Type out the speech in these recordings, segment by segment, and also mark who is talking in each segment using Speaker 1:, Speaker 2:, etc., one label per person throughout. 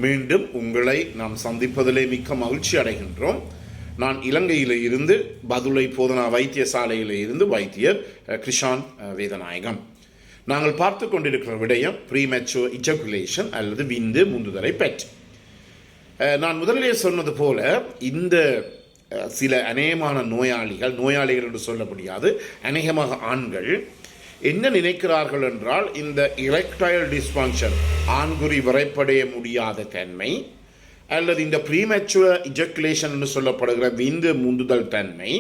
Speaker 1: மீண்டும் உங்களை நாம் சந்திப்பதிலே மிக்க மகிழ்ச்சி அடைகின்றோம். நான் இலங்கையில் இருந்து பதுளை போதனா வைத்தியசாலையில் இருந்து வைத்தியர் கிருஷான் வேதநாயகம். நாங்கள் பார்த்து கொண்டிருக்கிற விடயம் ப்ரீமெச்சூர் இஜகுலேஷன் அல்லது விந்து முந்துதலை பற்றி. நான் முதலிலே சொன்னது போல இந்த சில அநேகமான நோயாளிகள் என்று சொல்ல முடியாது, அநேகமாக ஆண்கள் என்ன நினைக்கிறார்கள் என்றால், இந்த இரெக்டைல் டிஸ்ஃபங்க்ஷன் ஆண்குறி விரைப்படைய முடியாத தன்மை அல்லது இந்த ப்ரீமெச்சுவர் இஜக்குலேஷன் என்று சொல்லப்படுகிற விந்து முந்துதல் தன்மை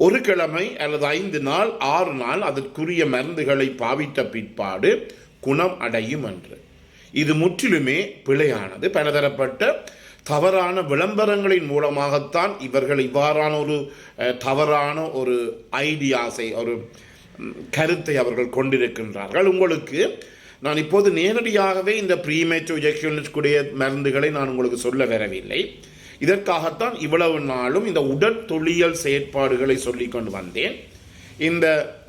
Speaker 1: ஒரு கிழமை அல்லது 5 நாள் 6 நாள் அதற்குரிய மருந்துகளை பாவித்த பிற்பாடு குணம் அடையும் என்று. இது முற்றிலுமே பிழையானது. பலதரப்பட்ட தவறான விளம்பரங்களின் மூலமாகத்தான் இவர்கள் இவ்வாறான ஒரு தவறான ஒரு ஐடியாஸை, ஒரு கருத்தை அவர்கள் கொண்டிருக்கின்றார்கள். உங்களுக்கு நான் இப்போது நேரடியாகவே இந்த ப்ரீமெச்சூர் இஜக்குலேஷனுடைய மருந்துகளை நான் உங்களுக்கு சொல்ல வரவில்லை. இதற்காகத்தான் இவ்வளவு நாளும் இந்த உடற்தொழியல் செயற்பாடுகளை சொல்லிக் கொண்டு வந்தேன். இந்த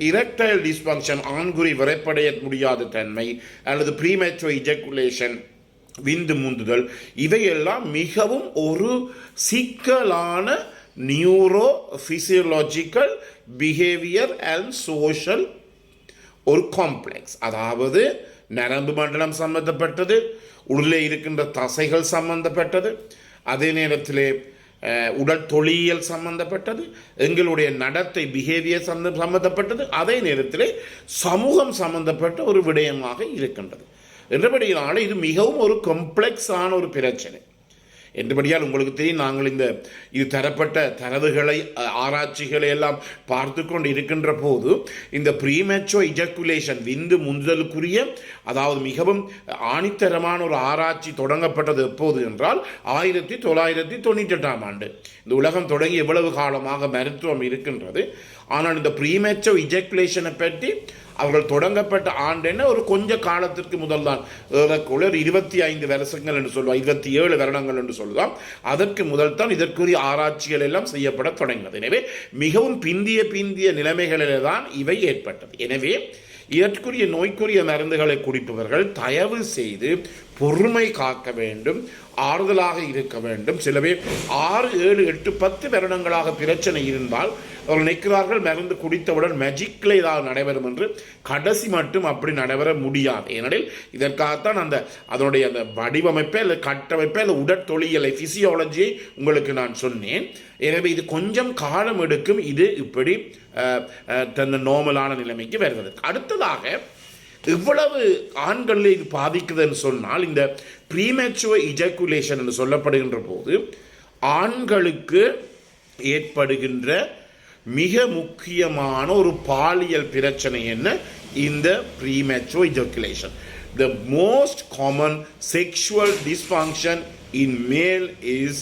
Speaker 1: இரெக்டைல் டிஸ்ஃபங்க்ஷன் ஆண்குறி விரைப்படைய முடியாத தன்மை அல்லது ப்ரீமெச்சூர் இஜக்குலேஷன் விந்து முந்துதல் இவையெல்லாம் மிகவும் ஒரு சிக்கலான neuro physiological behaviour and social ஒரு காம்ப்ளெக்ஸ். அதாவது நரம்பு மண்டலம் சம்பந்தப்பட்டது, உள்ளே இருக்கின்ற தசைகள் சம்பந்தப்பட்டது, அதே நேரத்திலே உடல் தொழியல் சம்பந்தப்பட்டது, எங்களுடைய நடத்தை பிஹேவியர் சம்பந்தப்பட்டது, அதே நேரத்திலே சமூகம் சம்பந்தப்பட்ட ஒரு விடயமாக இருக்கின்றது. என்றபடியால் இது மிகவும் ஒரு காம்ப்ளெக்ஸான ஒரு பிரச்சனை. என்றபடியால் உங்களுக்கு தெரியும், நாங்கள் இது தரப்பட்ட தரவுகளை ஆராய்ச்சிகளை எல்லாம் பார்த்து கொண்டு இருக்கின்ற போது இந்த ப்ரீமெச்சூர் இஜக்குலேஷன் விந்து முந்துதலுக்குரிய அதாவது மிகவும் ஆணித்தரமான ஒரு ஆராய்ச்சி தொடங்கப்பட்டது எப்போது என்றால் 1998ஆம் ஆண்டு. இந்த உலகம் தொடங்கி எவ்வளவு காலமாக மருத்துவம் இருக்கின்றது. ஆனால் இந்த ப்ரீமெச்சூர் இஜக்குலேஷனை பற்றி அவர்கள் தொடங்கப்பட்ட ஆண்டு என்ன, ஒரு கொஞ்ச காலத்திற்கு முதல் தான், ஏறக்குள்ள ஒரு 25 வருஷங்கள் என்று சொல்லுவார், 27 வருடங்கள் என்று சொல்லலாம். அதற்கு முதல் தான் இதற்குரிய ஆராய்ச்சிகள் எல்லாம் செய்யப்பட தொடங்கினது. எனவே மிகவும் பிந்திய நிலைமைகளிலே தான் இவை ஏற்பட்டது. எனவே இதற்குரிய நோய்க்குரிய மருந்துகளை குடிப்பவர்கள் தயவு செய்து பொறுமை காக்க வேண்டும், ஆறுதலாக இருக்க வேண்டும். சில பேர் 6, 7, 8, 10 வருடங்களாக பிரச்சனை இருந்தால் அவர்கள் நிற்கிறார்கள், மருந்து குடித்தவுடன் மேஜிக்கில் ஏதாவது நடைபெறும் என்று. கடைசி மட்டும் அப்படி நடைபெற முடியாது. ஏனெனில் இதற்காகத்தான் அதனுடைய அந்த வடிவமைப்பை அல்லது கட்டமைப்பை அல்லது உடற்தொழியலை பிசியாலஜியை உங்களுக்கு நான் சொன்னேன். எனவே இது கொஞ்சம் காலம் எடுக்கும் இது இப்படி தந்த நார்மலான நிலைமைக்கு வருவதற்கு. அடுத்ததாக இவ்வளவு ஆண்களில் இது பாதிக்குதுன்னு சொன்னால், இந்த ப்ரீமெச்சூர் இஜக்குலேஷன் என்று சொல்லப்படுகின்ற போது ஆண்களுக்கு ஏற்படுகின்ற மிக முக்கியமான ஒரு பாலியல் பிரச்சனை என்ன, இந்த premature இஜக்குலேஷன். The most common sexual dysfunction in male is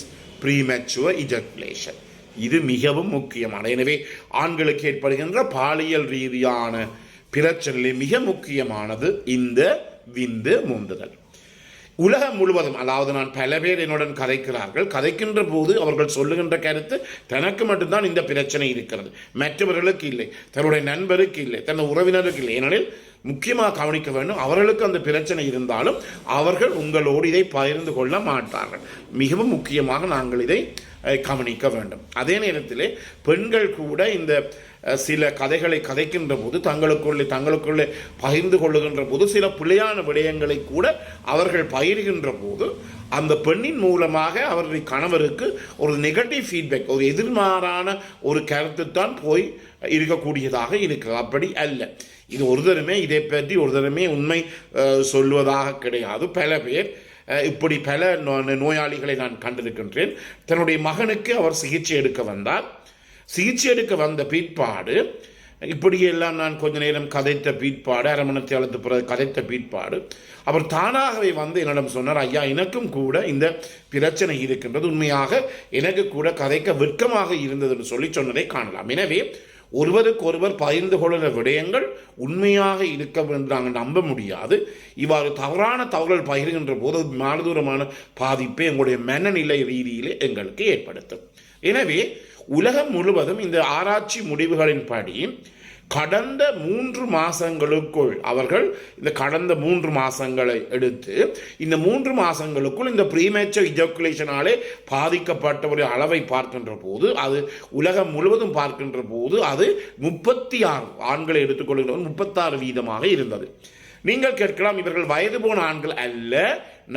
Speaker 1: premature ejaculation. இது மிகவும் முக்கியமான, எனவே ஆண்களுக்கு ஏற்படுகின்ற பாலியல் ரீதியான பிரச்சனை மிக முக்கியமானது இந்த விந்து முந்துதல். உலகம் முழுவதும், அதாவது நான் பல பேர் என்னுடன் கதைக்கின்ற போது அவர்கள் சொல்லுகின்ற கருத்து, தனக்கு மட்டும்தான் இந்த பிரச்சனை இருக்கிறது, மற்றவர்களுக்கு இல்லை, தன்னுடைய நண்பருக்கு இல்லை, தன் உறவினருக்கு இல்லை. ஏனெனில் முக்கியமாக கவனிக்க வேண்டும், அவர்களுக்கு அந்த பிரச்சனை இருந்தாலும் அவர்கள் உங்களோடு இதை பகிர்ந்து கொள்ள மாட்டார்கள். மிகவும் முக்கியமாக நாங்கள் இதை கவனிக்க வேண்டும். அதே நேரத்திலே பெண்கள் கூட இந்த சில கதைகளை கதைக்கின்ற போது தங்களுக்குள்ளே பகிர்ந்து கொள்ளுகின்ற போது சில பிழையான விடயங்களை கூட அவர்கள் பகிர்கின்ற போது அந்த பெண்ணின் மூலமாக அவருடைய கணவருக்கு ஒரு நெகட்டிவ் ஃபீட்பேக், ஒரு எதிர்மாறான ஒரு கருத்து தான் போய் இருக்கக்கூடியதாக இருக்கிறது. அப்படி அல்ல. இது இதை பற்றி ஒருத்தருமே உண்மை சொல்வதாக கிடையாது. பல பேர் இப்படி பல நோயாளிகளை நான் கண்டிருக்கின்றேன். தன்னுடைய மகனுக்கு அவர் சிகிச்சை எடுக்க வந்த பிற்பாடு இப்படியெல்லாம் நான் கொஞ்ச நேரம் கதைத்த பிற்பாடு, அரை மணி நேரத்துக்கு பிறகு கதைத்த பிற்பாடு அவர் தானாகவே வந்து என்னிடம் சொன்னார், ஐயா எனக்கும் கூட இந்த பிரச்சனை இருக்கின்றது, உண்மையாக எனக்கு கூட கதைக்க வெட்கமாக இருந்தது என்று சொன்னதை காணலாம். எனவே ஒருவருக்கொருவர் பகிர்ந்து கொள்ளுகிற விடயங்கள் உண்மையாக இருக்க என்று நாங்கள் நம்ப முடியாது. இவ்வாறு தவறான தகவல்கள் பகிர்கின்ற போது மாறுதூரமான பாதிப்பை எங்களுடைய மனநிலை ரீதியிலே எங்களுக்கு ஏற்படுத்தும். எனவே உலகம் முழுவதும் இந்த ஆராய்ச்சி முடிவுகளின்படி கடந்த 3 மாதங்களுக்குள் அவர்கள் இந்த கடந்த 3 மாதங்களை எடுத்து இந்த 3 மாதங்களுக்குள் இந்த ப்ரீமேச்சர் இஜாக்குலேஷனாலே பாதிக்கப்பட்ட ஒரு அளவை பார்க்கின்ற போது, அது உலகம் முழுவதும் பார்க்கின்ற போது அது 36 ஆண்களை எடுத்துக்கொள்கின்ற 36% இருந்தது. நீங்கள் கேட்கலாம், இவர்கள் வயது போன ஆண்கள் அல்ல,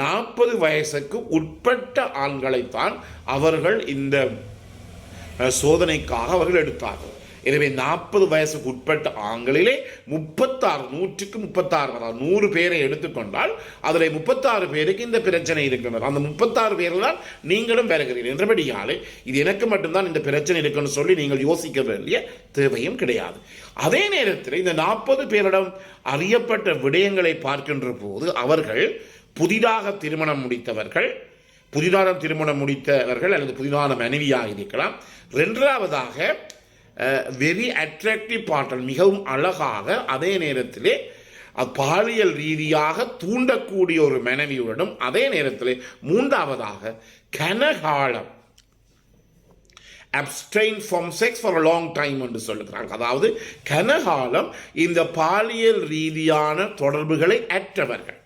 Speaker 1: 40 வயசுக்கு உட்பட்ட ஆண்களைத்தான் அவர்கள் இந்த சோதனைக்காக அவர்கள் எடுத்தார்கள். எனவே 40 வயசுக்கு உட்பட்ட ஆண்களிலே 36, 100க்கு 36, அதாவது 100 பேரை எடுத்துக்கொண்டால் அதில் 36 பேருக்கு இந்த பிரச்சனை இருக்கின்றது. அந்த 36 பேரில் தான் நீங்களும் பெறுகிறீர்கள் என்றபடியாலே இது எனக்கு மட்டும்தான் இந்த பிரச்சனை இருக்குன்னு சொல்லி நீங்கள் யோசிக்க வேண்டிய தேவையும் கிடையாது. அதே நேரத்தில் இந்த 40 பேரிடம் அறியப்பட்ட விடயங்களை பார்க்கின்ற போது அவர்கள் புதிதாக திருமணம் முடித்தவர்கள் அல்லது புதிதான மனைவியாக இருக்கலாம். இரண்டாவதாக வெரி அட்ராக்டிவ் பாட்டல், மிகவும் அழகாக, அதே நேரத்திலே பாலியல் ரீதியாக தூண்டக்கூடிய ஒரு மனைவியுடனும், அதே நேரத்தில் மூன்றாவதாக கனகாலம் abstain from sex for a long time என்று சொல்லுகிறாங்க. அதாவது கனகாலம் இந்த பாலியல் ரீதியான தொடர்புகளை அற்றவர்கள்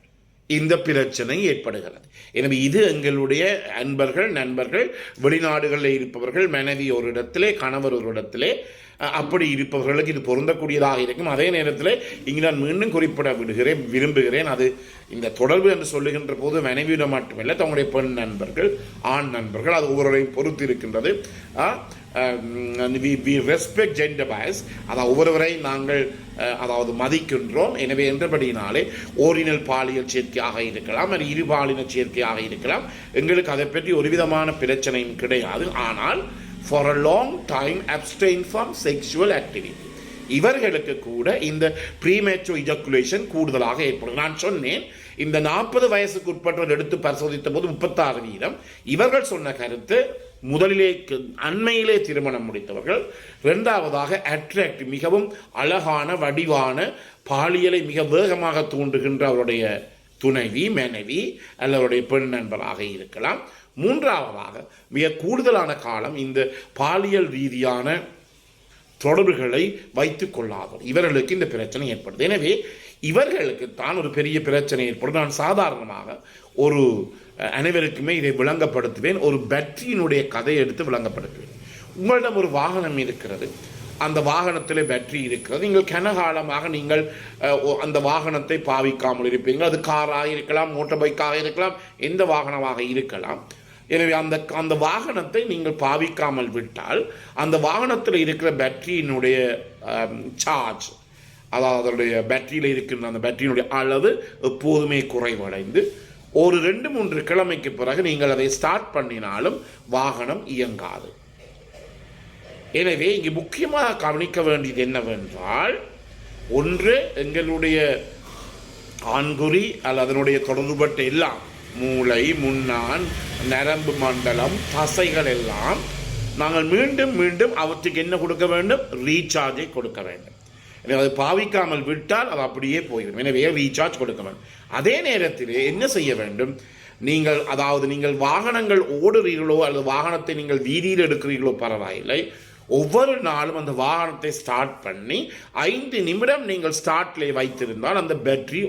Speaker 1: இந்த பிரச்சனை ஏற்படுகிறது. எனவே இது எங்களுடைய அன்பர்கள், நண்பர்கள், வெளிநாடுகளில் இருப்பவர்கள், மனைவி ஒரு இடத்திலே, கணவர் ஒரு இடத்திலே, அப்படி இருப்பவர்களுக்கு இது பொருந்தக்கூடியதாக இருக்கும். அதே நேரத்தில் இங்கு நான் மீண்டும் குறிப்பிட விரும்புகிறேன், அது இந்த தொடர்பு என்று சொல்லுகின்ற போது மனைவியிடம் மட்டுமில்லை, தங்களுடைய பெண் நண்பர்கள், ஆண் நண்பர்கள், அது ஒவ்வொருவரையும் பொறுத்து இருக்கின்றது. ரெஸ்பெக்ட் ஜெண்டர் பயஸ், அதாவது ஒவ்வொருவரை நாங்கள் அதாவது மதிக்கின்றோம். எனவே என்றபடியினாலே ஓரினல் பாலியல் சேர்க்கையாக இருக்கலாம், அது இருபாலின சேர்க்கையாக இருக்கலாம், எங்களுக்கு அதை பற்றி ஒரு விதமான பிரச்சனையும் கிடையாது. ஆனால் for a long time abstain from sexual activity, இவர்களுக்கு கூட இந்த ப்ரீமேச்சுர் இஜாக்குலேஷன் கூடுதலாக ஏற்படும். நான் சொன்னேன், இந்த 40 வயசுக்கு உட்பட்டவர் எடுத்து பரிசோதித்த போது 36%. இவர்கள் சொன்ன கருத்து, முதலிலே அண்மையிலே திருமணம் முடித்தவர்கள், இரண்டாவதாக அட்ராக்டிவ், மிகவும் அழகான வடிவான பாலியலை மிக வேகமாக தூண்டுகின்ற அவருடைய துணைவி, மனைவி அல்லது அவருடைய பெண் நண்பராக இருக்கலாம். மூன்றாவதாக மிக கூடுதலான காலம் இந்த பாலியல் ரீதியான தொடர்புகளை வைத்துக் கொள்ளாதவர், இவர்களுக்கு இந்த பிரச்சனை ஏற்படுது. எனவே இவர்களுக்கு தான் ஒரு பெரிய பிரச்சனை ஏற்படும். நான் சாதாரணமாக ஒரு அனைவருக்குமே இதை விளங்கப்படுத்துவேன். ஒரு பேட்டரியினுடைய கதையை எடுத்து விளங்கப்படுத்துவேன். உங்களிடம் ஒரு வாகனம் இருக்கிறது, அந்த வாகனத்தில் பேட்டரி இருக்கிறது. நீங்கள் கனகாலமாக நீங்கள் அந்த வாகனத்தை பாவிக்காமல் இருப்பீங்க. அது காராக இருக்கலாம், மோட்டார் பைக்காக இருக்கலாம், எந்த வாகனமாக இருக்கலாம். எனவே அந்த வாகனத்தை நீங்கள் பாவிக்காமல் விட்டால் அந்த வாகனத்தில் இருக்கிற பேட்டரியினுடைய சார்ஜ், அதாவது அதனுடைய பேட்டரியில் இருக்கின்ற அந்த பேட்டரியினுடைய அளவு எப்போதுமே குறைவடைந்து ஒரு 2-3 கிழமைக்கு பிறகு நீங்கள் அதை ஸ்டார்ட் பண்ணினாலும் வாகனம் இயங்காது. எனவே இங்கு முக்கியமாக கவனிக்க வேண்டியது என்னவென்றால், ஒன்று எங்களுடைய ஆண்குறி அல்லது அதனுடைய தொடர்புபட்ட எல்லாம் மூளை, முன்னான், நரம்பு மண்டலம், தசைகள் எல்லாம் நாங்கள் மீண்டும் மீண்டும் அவற்றுக்கு என்ன கொடுக்க வேண்டும்? ரீசார்ஜை கொடுக்க வேண்டும். எனவே அது பாவிக்காமல் விட்டால் அது அப்படியே போய்விடும். எனவே ரீசார்ஜ் கொடுக்க வேண்டும். அதே நேரத்தில் என்ன செய்ய வேண்டும்? நீங்கள் வாகனங்கள் ஓடுறீர்களோ அல்லது வாகனத்தை நீங்கள் வீதியில் எடுக்கிறீர்களோ பரவாயில்லை, ஒவ்வொரு நாளும் அந்த வாகனத்தை ஸ்டார்ட் பண்ணி 5 நிமிடம் நீங்கள் ஸ்டார்ட்ல வைத்திருந்தால் அந்த பேட்டரி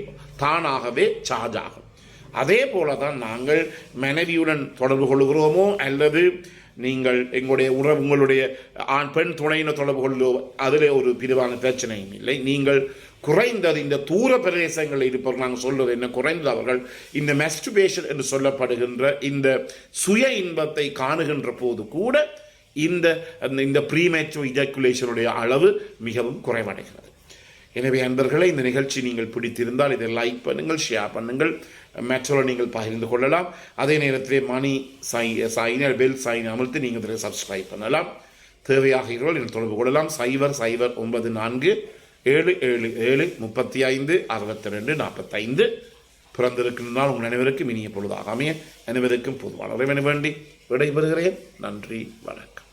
Speaker 1: தானாகவே சார்ஜ் ஆகும். அதே போல தான் நாங்கள் மனைவியுடன் தொடர்பு கொள்கிறோமோ அல்லது நீங்கள் உங்களுடைய ஆண் பெண் துணையினர் தொடர்பு கொள்ளுவோ, அதில் ஒரு பிரிவான பிரச்சனையும் இல்லை. நீங்கள் குறைந்தது இந்த தூர பிரதேசங்களில் இருப்பவர்கள், நாங்கள் சொல்வது என்ன, குறைந்தது அவர்கள் இந்த மாஸ்டர்பேஷன் என்று சொல்லப்படுகின்ற இந்த சுய இன்பத்தை காணுகின்ற போது கூட இந்த ப்ரீமேச்சுர் இஜாக்குலேஷனுடைய அளவு மிகவும் குறைவடைகிறது. எனவே அன்பர்களே, இந்த நிகழ்ச்சி நீங்கள் பிடித்திருந்தால் இதை லைக் பண்ணுங்கள், ஷேர் பண்ணுங்கள், மற்றவரை நீங்கள் பகிர்ந்து கொள்ளலாம். அதே நேரத்திலே மணி சைன் பெல் சைன் அமர்த்தி நீங்கள் இதில் சப்ஸ்கிரைப் பண்ணலாம். தேவையாகிறவர்கள் இதில் தொடர்பு கொள்ளலாம். 0094 777 35 62 45. பிறந்திருக்கின்ற நாள் உங்கள் அனைவருக்கும் இனிய பொழுதாக அமைய அனைவருக்கும் பொதுவானவரை வேண்டி விடைபெறுகிறேன். நன்றி, வணக்கம்.